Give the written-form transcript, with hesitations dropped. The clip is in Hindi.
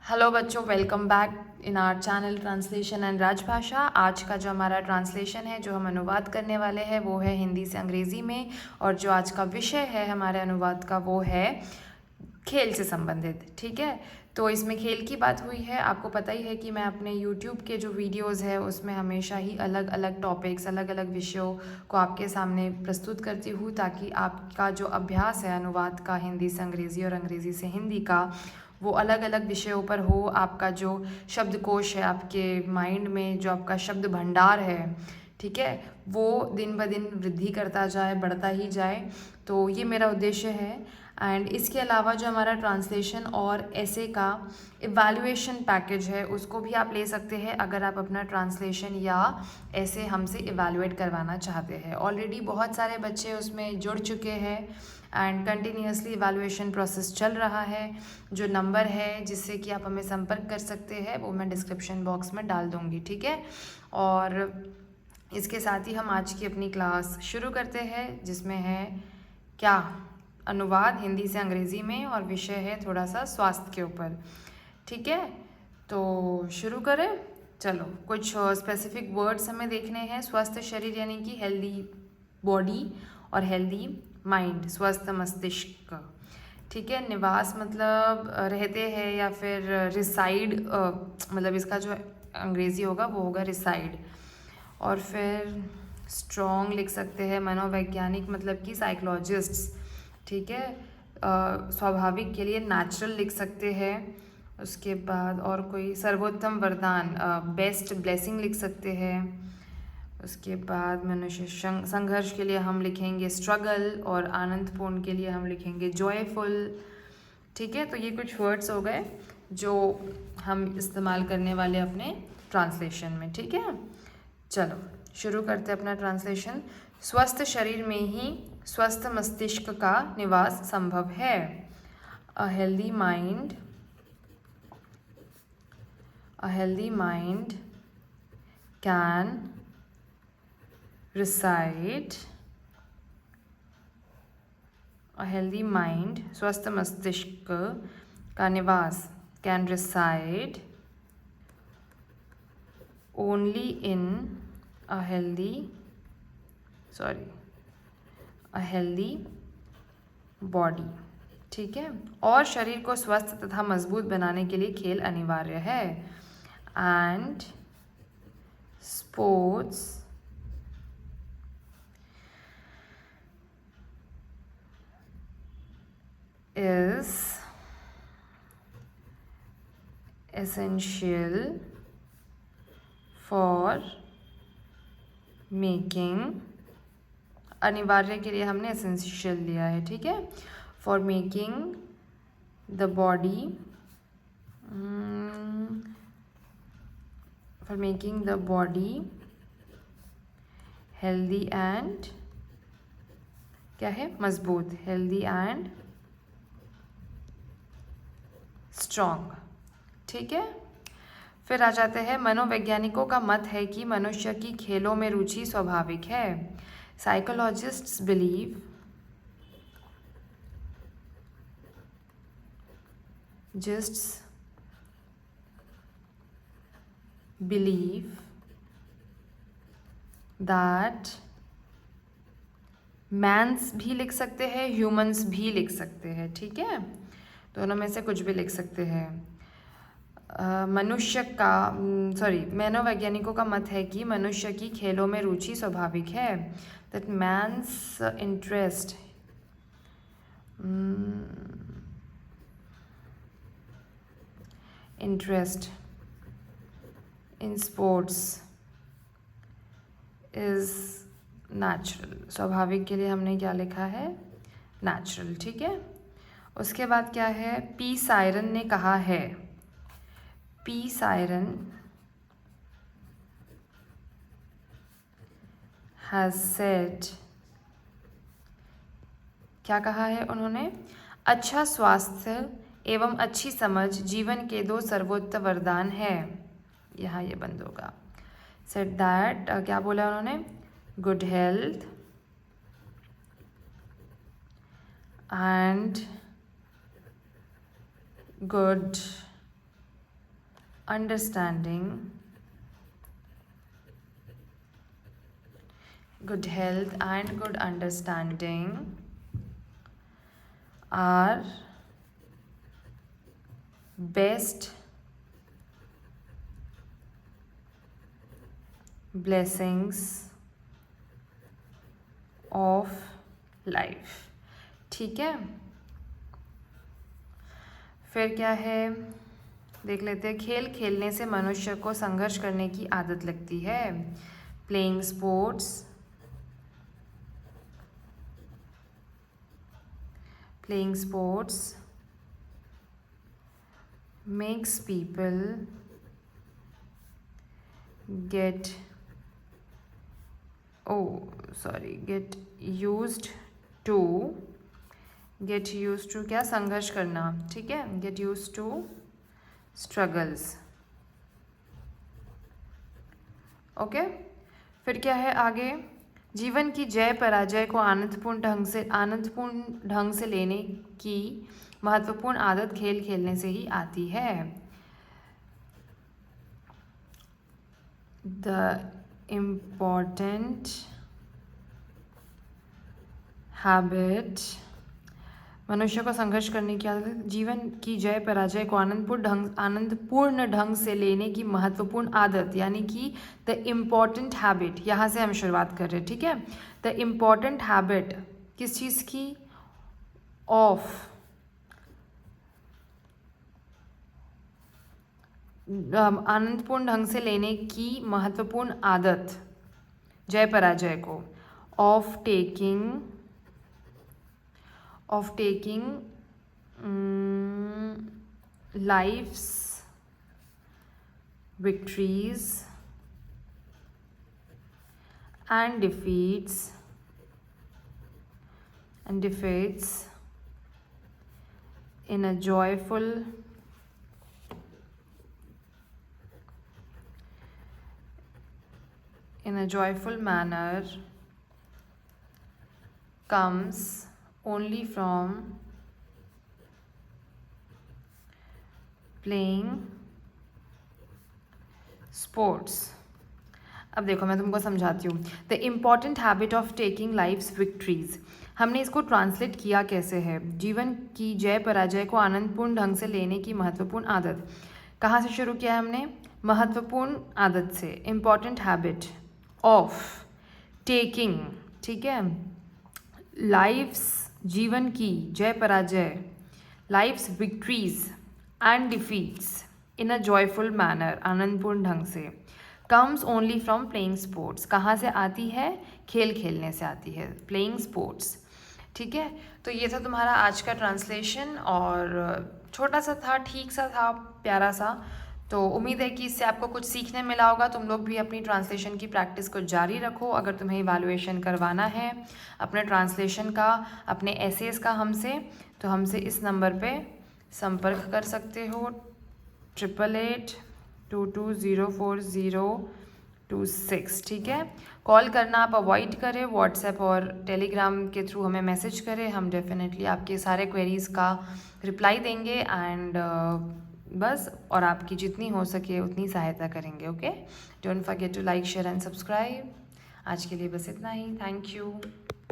हेलो बच्चों, welcome back in our channel translation and Rajbhasha. आज का जो हमारा ट्रांसलेशन है, जो हम अनुवाद करने वाले हैं, वो है हिंदी से अंग्रेज़ी में। और जो आज का विषय है हमारे अनुवाद का, वो है खेल से संबंधित। ठीक है, तो इसमें खेल की बात हुई है। आपको पता ही है कि मैं अपने यूट्यूब के जो वीडियोज़ है उसमें हमेशा ही अलग अलग टॉपिक्स, अलग अलग विषयों को आपके सामने प्रस्तुत करती हूँ, ताकि आपका जो अभ्यास है अनुवाद का हिंदी से अंग्रेज़ी और अंग्रेज़ी से हिंदी का, वो अलग अलग विषयों पर हो। आपका जो शब्दकोश है, आपके माइंड में जो आपका शब्द भंडार है, ठीक है, वो दिन ब दिन वृद्धि करता जाए, बढ़ता ही जाए। तो ये मेरा उद्देश्य है। एंड इसके अलावा जो हमारा ट्रांसलेशन और ऐसे का इवैल्यूएशन पैकेज है, उसको भी आप ले सकते हैं अगर आप अपना ट्रांसलेशन या ऐसे हमसे इवैल्यूएट करवाना चाहते हैं। ऑलरेडी बहुत सारे बच्चे उसमें जुड़ चुके हैं एंड कंटिन्यूसली इवैल्यूएशन प्रोसेस चल रहा है। जो नंबर है जिससे कि आप हमें संपर्क कर सकते हैं, वो मैं डिस्क्रिप्शन बॉक्स में डाल दूँगी। ठीक है, और इसके साथ ही हम आज की अपनी क्लास शुरू करते हैं, जिसमें है क्या, अनुवाद हिंदी से अंग्रेज़ी में, और विषय है थोड़ा सा स्वास्थ्य के ऊपर। ठीक है, तो शुरू करें। चलो, कुछ स्पेसिफिक वर्ड्स हमें देखने हैं। स्वस्थ शरीर यानी कि हेल्दी बॉडी, और हेल्दी माइंड, स्वस्थ मस्तिष्क। ठीक है, निवास मतलब रहते हैं, या फिर रिसाइड, मतलब इसका जो अंग्रेज़ी होगा वो होगा रिसाइड। और फिर स्ट्रॉन्ग लिख सकते हैं, मनोवैज्ञानिक मतलब कि साइकोलॉजिस्ट्स। ठीक है, स्वाभाविक के लिए नेचुरल लिख सकते हैं। उसके बाद और कोई सर्वोत्तम वरदान, बेस्ट ब्लेसिंग लिख सकते हैं। उसके बाद मनुष्य संघर्ष के लिए हम लिखेंगे स्ट्रगल, और आनंदपूर्ण के लिए हम लिखेंगे जॉयफुल। ठीक है, तो ये कुछ वर्ड्स हो गए जो हम इस्तेमाल करने वाले अपने ट्रांसलेशन में। ठीक है, चलो शुरू करते हैं अपना ट्रांसलेशन। स्वस्थ शरीर में ही स्वस्थ मस्तिष्क का निवास संभव है। A healthy mind, a healthy mind can reside, a healthy mind, स्वस्थ मस्तिष्क का निवास, can reside only in a healthy, a healthy body। ठीक है, और शरीर को स्वस्थ तथा मजबूत बनाने के लिए खेल अनिवार्य है। And sports is essential for making, अनिवार्य के लिए हमने एसेंशियल लिया है। ठीक है, for making the body, for making the body healthy and, क्या है, मजबूत, हेल्दी एंड स्ट्रॉन्ग। ठीक है, फिर आ जाते हैं, मनोवैज्ञानिकों का मत है कि मनुष्य की खेलों में रुचि स्वाभाविक है। Psychologists believe, gists believe that, मैंस भी लिख सकते हैं, ह्यूमंस भी लिख सकते हैं। ठीक है, दोनों में से कुछ भी लिख सकते हैं। मनुष्य का, मनोवैज्ञानिकों का मत है कि मनुष्य की खेलों में रुचि स्वाभाविक है। That means interest, interest in sports is natural. स्वाभाविक के लिए हमने क्या लिखा है, नेचुरल। ठीक है, उसके बाद क्या है, पी सायरन ने कहा है, पी सायरन हैज सेड, क्या कहा है उन्होंने, अच्छा स्वास्थ्य एवं अच्छी समझ जीवन के दो सर्वोत्तम वरदान है। यहाँ ये बंद होगा। सेड दैट, क्या बोला उन्होंने, good health and good understanding, good health and good understanding are best blessings of life। ठीक है, फिर क्या है देख लेते हैं। खेल खेलने से मनुष्य को संघर्ष करने की आदत लगती है। Playing sports, playing sports makes people get used to क्या संघर्ष करना, ठीक है, get used to struggles। Okay, फिर क्या है आगे। जीवन की जय पराजय को आनंदपूर्ण ढंग से लेने की महत्वपूर्ण आदत खेल खेलने से ही आती है। द इम्पॉर्टेंट हैबिट, मनुष्य को संघर्ष करने की आदत, जीवन की जय पराजय को आनंदपूर्ण ढंग से लेने की महत्वपूर्ण आदत, यानी कि द इम्पॉर्टेंट हैबिट, यहाँ से हम शुरुआत कर रहे हैं, ठीक है। द इम्पॉर्टेंट हैबिट किस चीज़ की, ऑफ आनंदपूर्ण ढंग से लेने की महत्वपूर्ण आदत, जय पराजय को, of taking life's victories and defeats in a joyful manner comes only from playing sports। अब देखो मैं तुमको समझाती हूँ। The important habit of taking life's victories, हमने इसको ट्रांसलेट किया कैसे है, जीवन की जय पराजय को आनंदपूर्ण ढंग से लेने की महत्वपूर्ण आदत। कहाँ से शुरू किया है हमने, महत्वपूर्ण आदत से, इम्पॉर्टेंट हैबिट ऑफ टेकिंग, ठीक है, लाइफ्स, जीवन की जय पराजय, life's victories and defeats in a joyful manner, आनंदपूर्ण ढंग से, comes only from playing sports, कहाँ से आती है, खेल खेलने से आती है, प्लेइंग स्पोर्ट्स। ठीक है, तो ये था तुम्हारा आज का ट्रांसलेशन, और छोटा सा था, ठीक सा था, प्यारा सा। तो उम्मीद है कि इससे आपको कुछ सीखने मिला होगा। तुम लोग भी अपनी ट्रांसलेशन की प्रैक्टिस को जारी रखो। अगर तुम्हें इवैल्यूएशन करवाना है अपने ट्रांसलेशन का, अपने एसेस का हमसे, तो हमसे इस नंबर पे संपर्क कर सकते हो, 8882204026। ठीक है, कॉल करना आप अवॉइड करें, व्हाट्सएप और टेलीग्राम के थ्रू हमें मैसेज करें, हम डेफिनेटली आपके सारे क्वेरीज़ का रिप्लाई देंगे एंड बस, और आपकी जितनी हो सके उतनी सहायता करेंगे। Okay, don't forget to like, share and subscribe. आज के लिए बस इतना ही, थैंक यू।